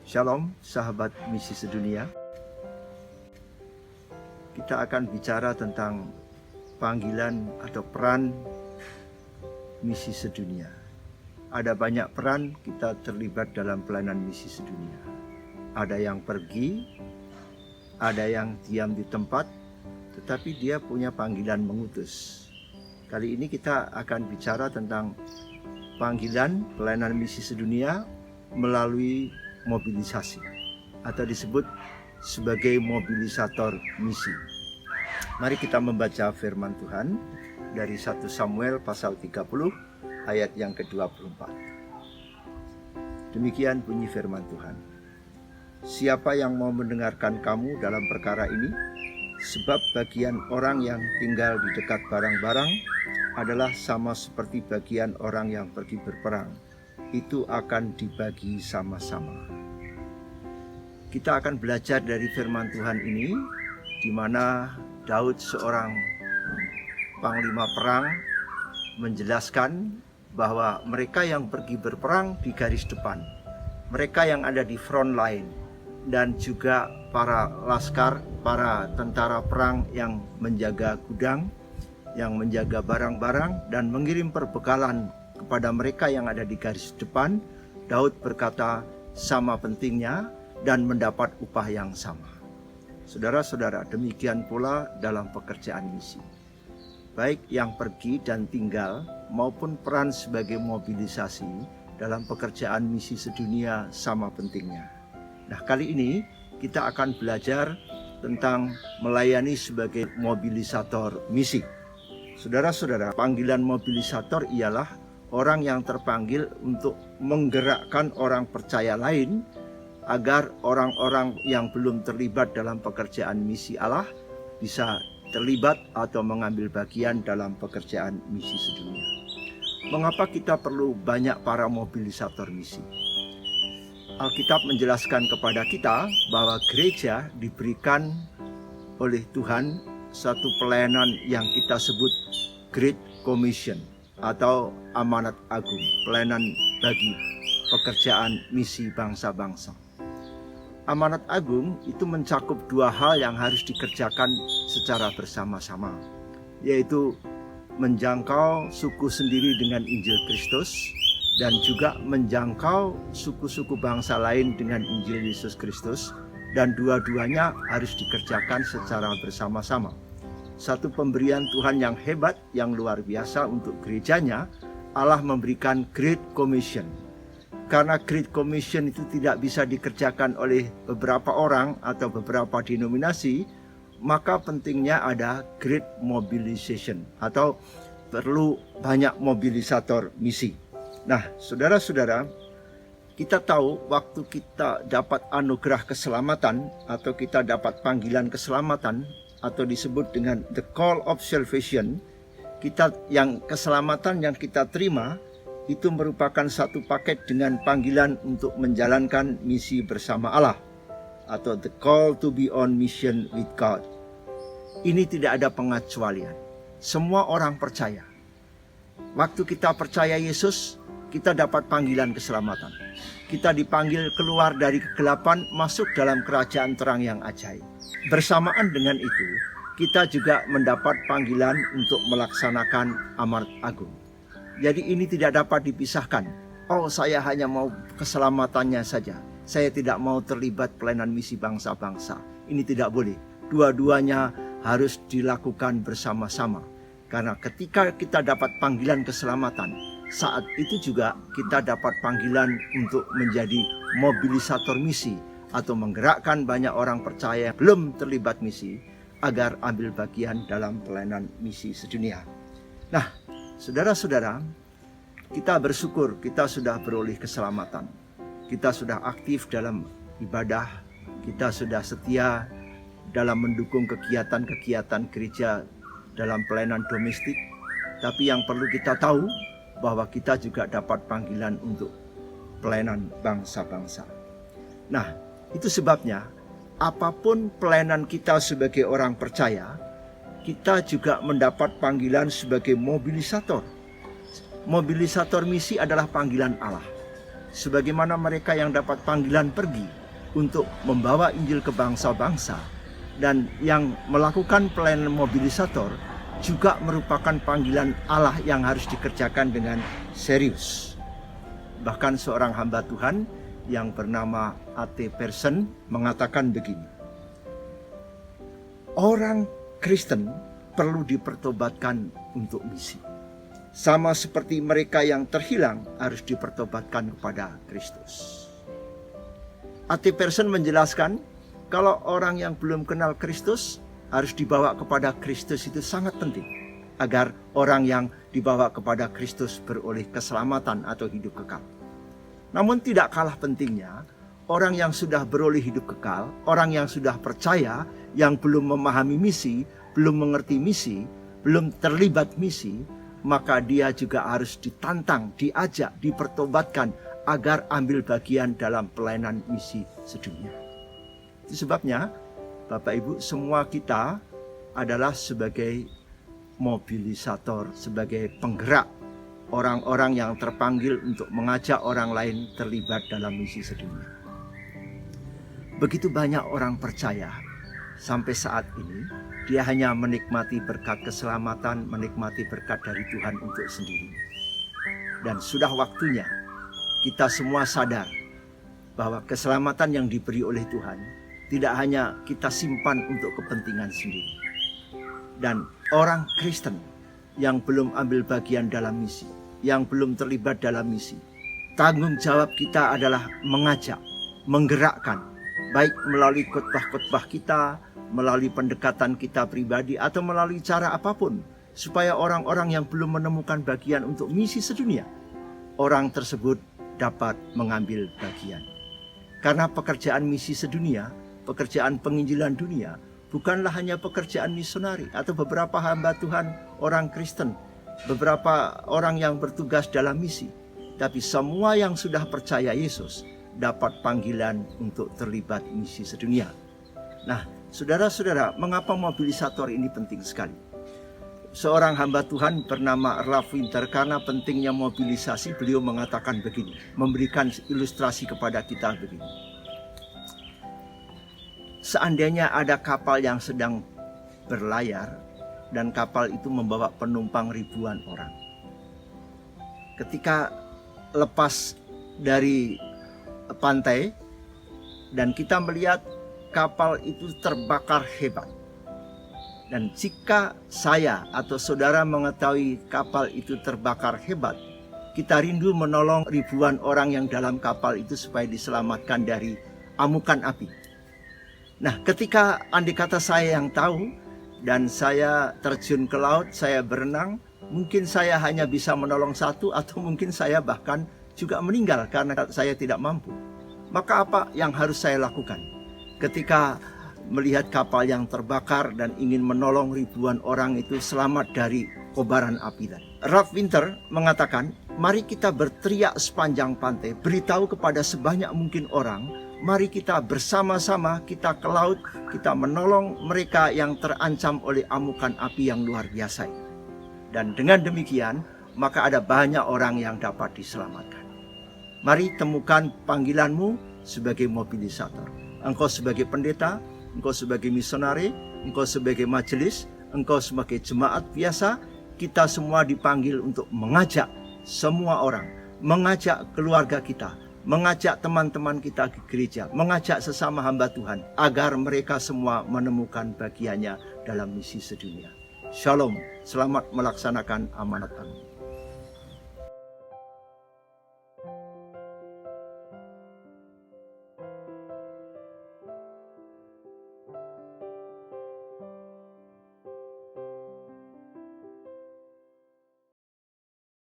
Shalom sahabat misi sedunia. Kita akan bicara tentang panggilan atau peran misi sedunia. Ada banyak peran kita terlibat dalam pelayanan misi sedunia. Ada yang pergi, ada yang diam di tempat, tetapi dia punya panggilan mengutus. Kali ini kita akan bicara tentang panggilan pelayanan misi sedunia melalui mobilisasi atau disebut sebagai mobilisator misi. Mari kita membaca firman Tuhan dari 1 Samuel pasal 30 ayat yang ke-24. Demikian bunyi firman Tuhan. Siapa yang mau mendengarkan kamu dalam perkara ini? Sebab bagian orang yang tinggal di dekat barang-barang adalah sama seperti bagian orang yang pergi berperang. Itu akan dibagi sama-sama. Kita akan belajar dari firman Tuhan ini, di mana Daud, seorang panglima perang, menjelaskan bahwa mereka yang pergi berperang di garis depan, mereka yang ada di front line, dan juga para laskar, para tentara perang yang menjaga gudang, yang menjaga barang-barang dan mengirim perbekalan kepada mereka yang ada di garis depan. Daud berkata sama pentingnya dan mendapat upah yang sama. Saudara-saudara, demikian pula dalam pekerjaan misi. Baik yang pergi dan tinggal maupun peran sebagai mobilisasi dalam pekerjaan misi sedunia sama pentingnya. Nah, kali ini kita akan belajar tentang melayani sebagai mobilisator misi. Saudara-saudara, panggilan mobilisator ialah orang yang terpanggil untuk menggerakkan orang percaya lain agar orang-orang yang belum terlibat dalam pekerjaan misi Allah bisa terlibat atau mengambil bagian dalam pekerjaan misi sedunia. Mengapa kita perlu banyak para mobilisator misi? Alkitab menjelaskan kepada kita bahwa gereja diberikan oleh Tuhan satu pelayanan yang kita sebut Great Commission atau amanat agung, pelayanan bagi pekerjaan misi bangsa-bangsa. Amanat agung itu mencakup dua hal yang harus dikerjakan secara bersama-sama, yaitu menjangkau suku sendiri dengan Injil Kristus dan juga menjangkau suku-suku bangsa lain dengan Injil Yesus Kristus, dan dua-duanya harus dikerjakan secara bersama-sama. Satu pemberian Tuhan yang hebat, yang luar biasa untuk gerejanya, Allah memberikan Great Commission. Karena Great Commission itu tidak bisa dikerjakan oleh beberapa orang atau beberapa denominasi, maka pentingnya ada Great Mobilization atau perlu banyak mobilisator misi. Nah, saudara-saudara, kita tahu waktu kita dapat anugerah keselamatan atau kita dapat panggilan keselamatan atau disebut dengan the call of salvation, kita yang keselamatan yang kita terima itu merupakan satu paket dengan panggilan untuk menjalankan misi bersama Allah atau the call to be on mission with God. Ini tidak ada pengecualian. Semua orang percaya. Waktu kita percaya Yesus, kita dapat panggilan keselamatan. Kita dipanggil keluar dari kegelapan masuk dalam kerajaan terang yang ajaib. Bersamaan dengan itu, kita juga mendapat panggilan untuk melaksanakan amanat agung. Jadi ini tidak dapat dipisahkan. Oh, saya hanya mau keselamatannya saja. Saya tidak mau terlibat pelayanan misi bangsa-bangsa. Ini tidak boleh. Dua-duanya harus dilakukan bersama-sama. Karena ketika kita dapat panggilan keselamatan, saat itu juga kita dapat panggilan untuk menjadi mobilisator misi atau menggerakkan banyak orang percaya yang belum terlibat misi agar ambil bagian dalam pelayanan misi sedunia. Nah, saudara-saudara, kita bersyukur kita sudah beroleh keselamatan. Kita sudah aktif dalam ibadah, kita sudah setia dalam mendukung kegiatan-kegiatan gereja dalam pelayanan domestik. Tapi yang perlu kita tahu bahwa kita juga dapat panggilan untuk pelayanan bangsa-bangsa. Nah, itu sebabnya apapun pelayanan kita sebagai orang percaya, kita juga mendapat panggilan sebagai mobilisator. Mobilisator misi adalah panggilan Allah. sebagaimana mereka yang dapat panggilan pergi untuk membawa Injil ke bangsa-bangsa dan yang melakukan pelayanan mobilisator juga merupakan panggilan Allah yang harus dikerjakan dengan serius. Bahkan seorang hamba Tuhan yang bernama A.T. Persson mengatakan begini, orang Kristen perlu dipertobatkan untuk misi. Sama seperti mereka yang terhilang harus dipertobatkan kepada Kristus. A.T. Persson menjelaskan, kalau orang yang belum kenal Kristus harus dibawa kepada Kristus itu sangat penting, agar orang yang dibawa kepada Kristus beroleh keselamatan atau hidup kekal. Namun tidak kalah pentingnya, orang yang sudah beroleh hidup kekal, orang yang sudah percaya, yang belum memahami misi, belum mengerti misi, belum terlibat misi, maka dia juga harus ditantang, diajak, dipertobatkan agar ambil bagian dalam pelayanan misi sedunia. Itu sebabnya Bapak Ibu, semua kita adalah sebagai mobilisator, sebagai penggerak orang-orang yang terpanggil untuk mengajak orang lain terlibat dalam misi sedunia. Begitu banyak orang percaya sampai saat ini, dia hanya menikmati berkat keselamatan, menikmati berkat dari Tuhan untuk sendiri. Dan sudah waktunya kita semua sadar bahwa keselamatan yang diberi oleh Tuhan tidak hanya kita simpan untuk kepentingan sendiri. Dan orang Kristen yang belum ambil bagian dalam misi, yang belum terlibat dalam misi, tanggung jawab kita adalah mengajak, menggerakkan, baik melalui khotbah-khotbah kita, melalui pendekatan kita pribadi, atau melalui cara apapun, supaya orang-orang yang belum menemukan bagian untuk misi sedunia, orang tersebut dapat mengambil bagian. Karena pekerjaan misi sedunia, pekerjaan penginjilan dunia, bukanlah hanya pekerjaan misionari atau beberapa hamba Tuhan orang Kristen, beberapa orang yang bertugas dalam misi, tapi semua yang sudah percaya Yesus dapat panggilan untuk terlibat misi sedunia. Nah, saudara-saudara, mengapa mobilisator ini penting sekali? Seorang hamba Tuhan bernama Ralph Winter, karena pentingnya mobilisasi, beliau mengatakan begini, memberikan ilustrasi kepada kita begini. Seandainya ada kapal yang sedang berlayar dan kapal itu membawa penumpang ribuan orang. Ketika lepas dari pantai dan kita melihat kapal itu terbakar hebat. Dan jika saya atau saudara mengetahui kapal itu terbakar hebat, kita rindu menolong ribuan orang yang dalam kapal itu supaya diselamatkan dari amukan api. Nah, ketika andai kata saya yang tahu dan saya terjun ke laut, saya berenang, mungkin saya hanya bisa menolong satu atau mungkin saya bahkan juga meninggal karena saya tidak mampu. Maka apa yang harus saya lakukan? Ketika melihat kapal yang terbakar dan ingin menolong ribuan orang itu selamat dari kobaran api tadi. Ralph Winter mengatakan, mari kita berteriak sepanjang pantai, beritahu kepada sebanyak mungkin orang, mari kita bersama-sama kita ke laut, kita menolong mereka yang terancam oleh amukan api yang luar biasa. Dan dengan demikian, maka ada banyak orang yang dapat diselamatkan. Mari temukan panggilanmu sebagai mobilisator. Engkau sebagai pendeta, engkau sebagai misionari, engkau sebagai majelis, engkau sebagai jemaat biasa, kita semua dipanggil untuk mengajak semua orang, mengajak keluarga kita, mengajak teman-teman kita ke gereja, mengajak sesama hamba Tuhan, agar mereka semua menemukan bagiannya dalam misi sedunia. Shalom, selamat melaksanakan amanat amin.